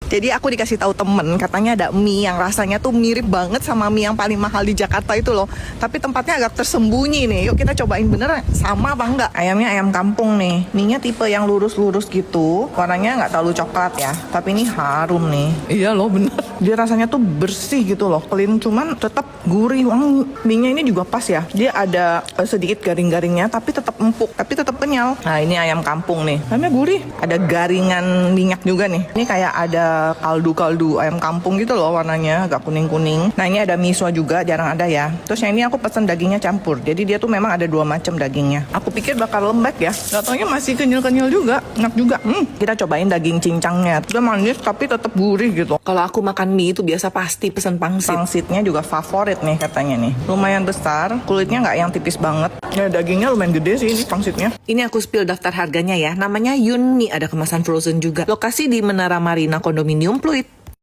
Jadi aku dikasih tahu temen, katanya ada mie yang rasanya tuh mirip banget sama mie yang paling mahal di Jakarta itu loh. Tapi tempatnya agak tersembunyi nih. Yuk kita cobain bener sama apa enggak. Ayamnya ayam kampung nih. Mie-nya tipe yang lurus-lurus gitu. Warnanya nggak terlalu coklat ya. Tapi ini harum nih. Iya loh bener. Dia rasanya tuh bersih gitu loh. Clean cuman tetap gurih. Mie-nya ini juga pas ya. Dia ada sedikit garing-garingnya tapi tetap empuk. Tapi tetap kenyal. Nah ini ayam kampung nih. Ayamnya gurih. Ada garingan minyak juga nih. Ini kayak ada kaldu-kaldu ayam kampung gitu loh warnanya, agak kuning-kuning. Nah ini ada miso juga, jarang ada ya. Terus yang ini aku pesen dagingnya campur. Jadi dia tuh memang ada 2 macam dagingnya. Aku pikir bakal lembek ya. Gak taunya masih kenyal-kenyal juga. Enak juga. Kita cobain daging cincangnya. Dia manis tapi tetap gurih gitu. Kalau aku makan mie itu biasa pasti pesen pangsit. Pangsitnya juga favorit nih katanya nih. Lumayan besar, kulitnya nggak yang tipis banget. Ya dagingnya lumayan gede sih ini pangsitnya. Ini aku spill daftar harganya ya. Namanya Yunmi, ada kemasan frozen juga. Lokasi di Menara Marina Kondominium Pluit.